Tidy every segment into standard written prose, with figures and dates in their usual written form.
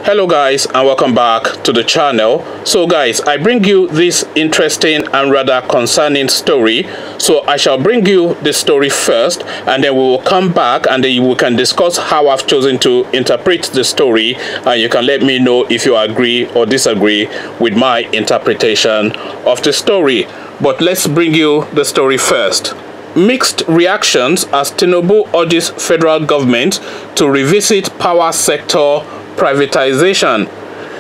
Hello guys, and welcome back to the channel. So guys, I bring you this interesting and rather concerning story. So I shall bring you the story first, and then we will come back and then we can discuss how I've chosen to interpret the story, and you can let me know if you agree or disagree with my interpretation of the story. But let's bring you the story first. Mixed reactions as Tinubu urges federal government to revisit power sector privatization.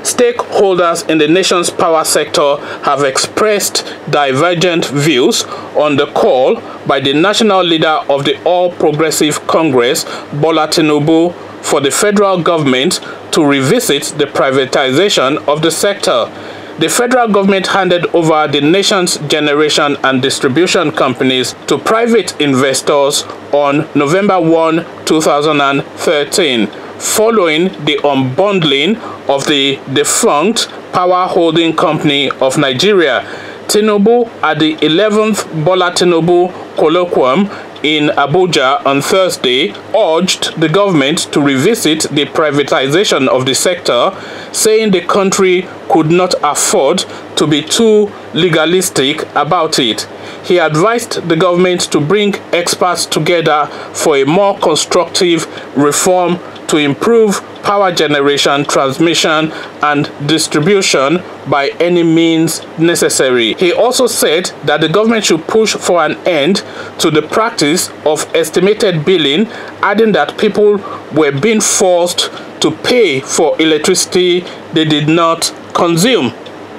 Stakeholders in the nation's power sector have expressed divergent views on the call by the national leader of the All Progressive Congress, Bola Tinubu, for the federal government to revisit the privatization of the sector. The federal government handed over the nation's generation and distribution companies to private investors on November 1, 2013. Following the unbundling of the defunct Power Holding Company of Nigeria. Tinubu, at the 11th Bola Tinubu colloquium in Abuja on Thursday, urged the government to revisit the privatization of the sector, saying the country could not afford to be too legalistic about it. He advised the government to bring experts together for a more constructive reform to improve power generation, transmission, and distribution by any means necessary. He also said that the government should push for an end to the practice of estimated billing, adding that people were being forced to pay for electricity they did not consume.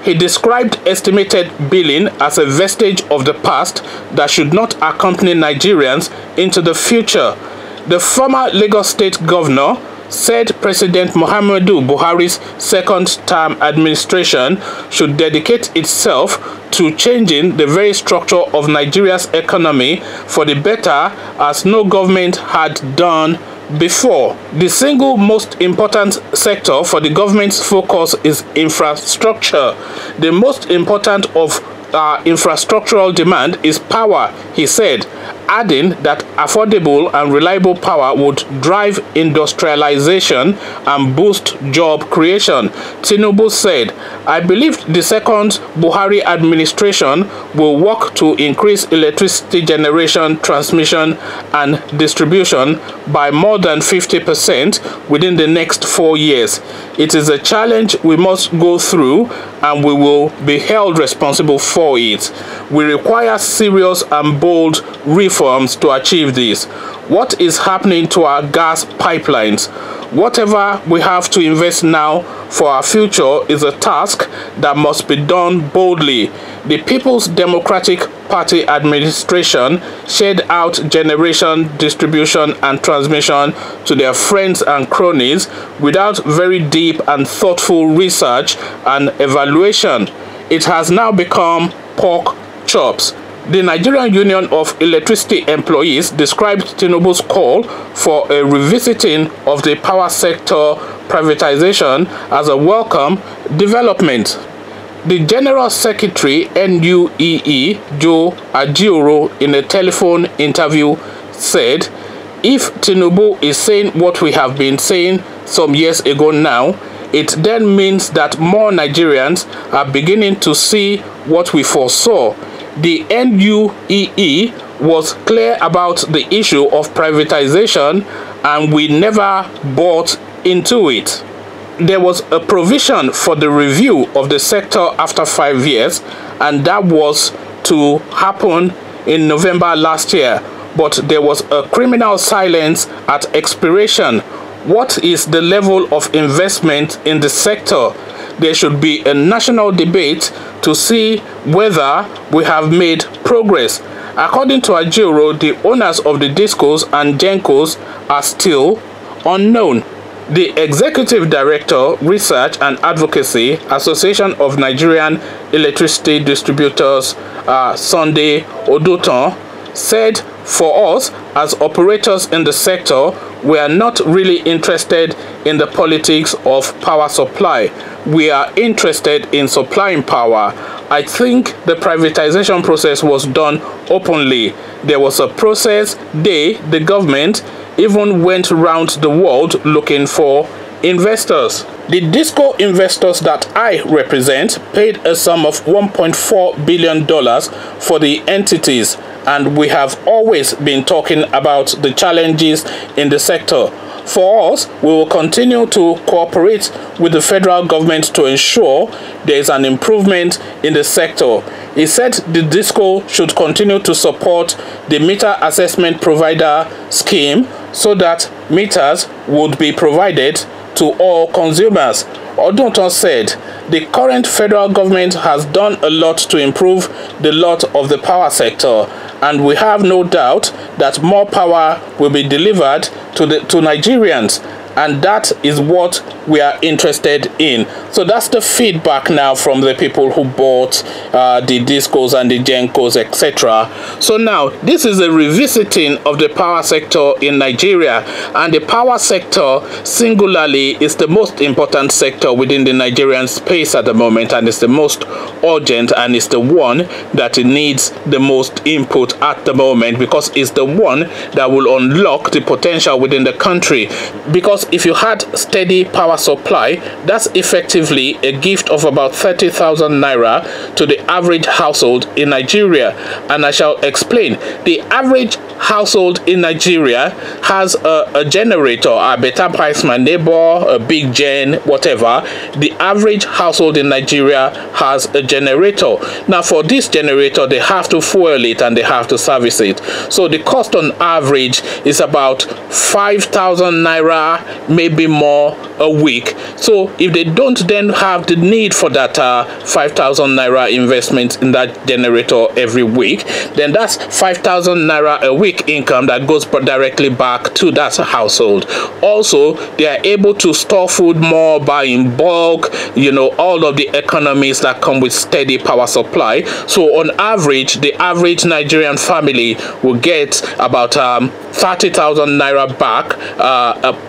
He described estimated billing as a vestige of the past that should not accompany Nigerians into the future. The former Lagos State governor said President Muhammadu Buhari's second-term administration should dedicate itself to changing the very structure of Nigeria's economy for the better, as no government had done before. The single most important sector for the government's focus is infrastructure. The most important of infrastructural demand is power, he said, adding that affordable and reliable power would drive industrialization and boost job creation. Tinubu said, "I believe the second Buhari administration will work to increase electricity generation, transmission, and distribution by more than 50% within the next 4 years. It is a challenge we must go through, and we will be held responsible for it. We require serious and bold reforms to achieve this. What is happening to our gas pipelines? Whatever we have to invest now for our future is a task that must be done boldly. The People's Democratic Party administration shared out generation, distribution, and transmission to their friends and cronies without very deep and thoughtful research and evaluation. It has now become pork chops." The Nigerian Union of Electricity Employees described Tinubu's call for a revisiting of the power sector privatization as a welcome development. The General Secretary NUEE, Joe Ajioro, in a telephone interview said, "If Tinubu is saying what we have been saying some years ago now, it then means that more Nigerians are beginning to see what we foresaw. The NUEE was clear about the issue of privatization, and we never bought into it. There was a provision for the review of the sector after 5 years, and that was to happen in November last year, but there was a criminal silence at expiration. What is the level of investment in the sector? There should be a national debate to see whether we have made progress." According to Ajioro, the owners of the discos and gencos are still unknown. The Executive Director, Research and Advocacy, Association of Nigerian Electricity Distributors, Sunday Oduton, said, "For us, as operators in the sector, we are not really interested in the politics of power supply. We are interested in supplying power. I think the privatization process was done openly. There was a process. The government even went round the world looking for investors. The disco investors that I represent paid a sum of $1.4 billion for the entities, and we have always been talking about the challenges in the sector. For us, we will continue to cooperate with the federal government to ensure there is an improvement in the sector. He said the DISCO should continue to support the meter assessment provider scheme so that meters would be provided to all consumers. Odunton said the current federal government has done a lot to improve the lot of the power sector, and we have no doubt that more power will be delivered to Nigerians, and that is what we are interested in. So that's the feedback now from the people who bought the discos and the gencos, etc. So now this is a revisiting of the power sector in Nigeria, and the power sector singularly is the most important sector within the Nigerian space at the moment, and it's the most urgent, and it's the one that needs the most input at the moment, because it's the one that will unlock the potential within the country. Because if you had steady power supply, that's effectively a gift of about 30,000 naira to the average household in Nigeria. And I shall explain. The average household in Nigeria has a generator, a better price my neighbor, a big gen, whatever. The average household in Nigeria has a generator. Now for this generator, they have to fuel it and they have to service it. So the cost on average is about 5,000 naira, maybe more a week. So if they don't then have the need for that 5,000 naira investment in that generator every week, then that's 5,000 naira a week income that goes directly back to that household. Also, they are able to store food more, buy in bulk, you know, all of the economies that come with steady power supply. So on average, the average Nigerian family will get about 30,000 naira back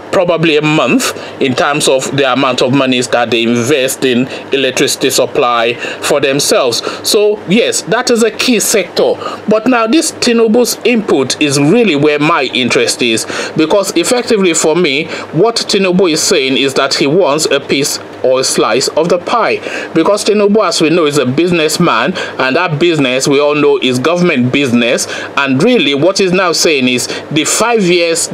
probably a month in terms of the amount of monies that they invest in electricity supply for themselves. So yes, that is a key sector. But now this Tinubu's input is really where my interest is, because effectively for me, what Tinubu is saying is that he wants a piece or a slice of the pie, because Tinubu, as we know, is a businessman, and that business we all know is government business. And really what he's now saying is the 5 years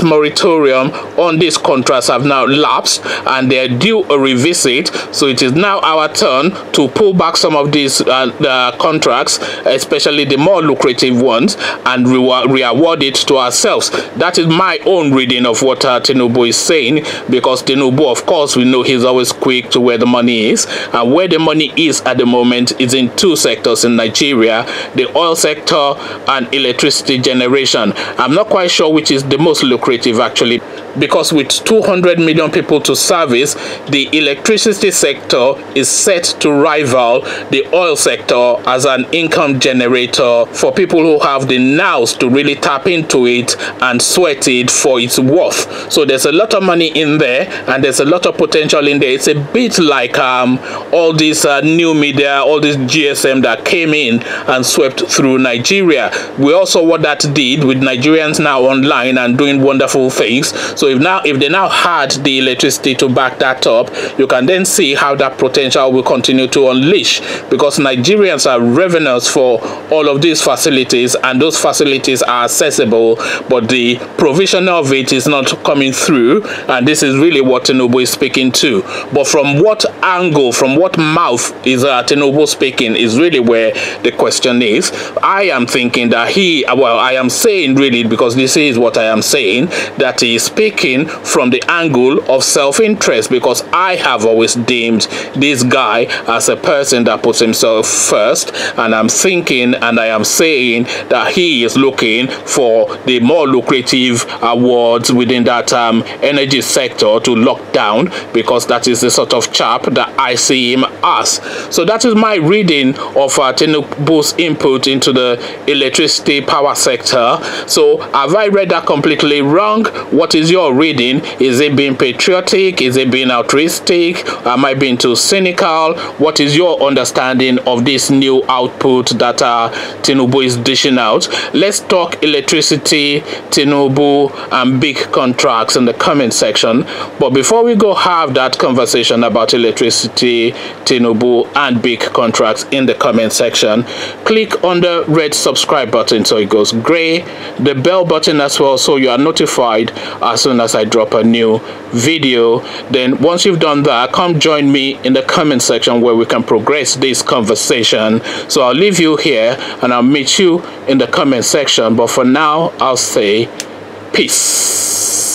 moratorium on these contracts have now lapsed and they're due a revisit. So it is now our turn to pull back some of these contracts, especially the more lucrative ones, and re-award it to ourselves. That is my own reading of what Tinubu is saying, because Tinubu, of course, we know he's always quick to where the money is, and where the money is at the moment is in two sectors in Nigeria: the oil sector and electricity generation. I'm not quite sure which is the most lucrative actually, because with 200 million people to service, the electricity sector is set to rival the oil sector as an income generator for people who have the nows to really tap into it and sweat it for its worth. So there's a lot of money in there, and there's a lot of potential in there. It's a bit like all these new media, all this GSM that came in and swept through Nigeria. We also saw what that did with Nigerians now online and doing wonderful things. So if they now had the electricity to back that up, you can then see how that potential will continue to unleash, because Nigerians are revenues for all of these facilities, and those facilities are accessible, but the provision of it is not coming through. And this is really what Tinubu is speaking to. But from what angle, from what mouth is Tinubu speaking is really where the question is. I am thinking that I am saying really, because this is what I am saying, that he is speaking from the angle of self-interest, because I have always deemed this guy as a person that puts himself first, and I'm thinking and I am saying that he is looking for the more lucrative awards within that energy sector to lock down, because that is the sort of chap that I see him as. So that is my reading of Tinubu's input into the electricity power sector. So have I read that completely wrong? What is your your reading? Is it being patriotic? Is it being altruistic? Am I being too cynical? What is your understanding of this new output that Tinubu is dishing out? Let's talk electricity, Tinubu, and big contracts in the comment section. But before we go have that conversation about electricity, Tinubu, and big contracts in the comment section, click on the red subscribe button so it goes gray, the bell button as well so you are notified as soon as I drop a new video. Then once you've done that, come join me in the comment section where we can progress this conversation. So I'll leave you here and I'll meet you in the comment section, but for now I'll say peace.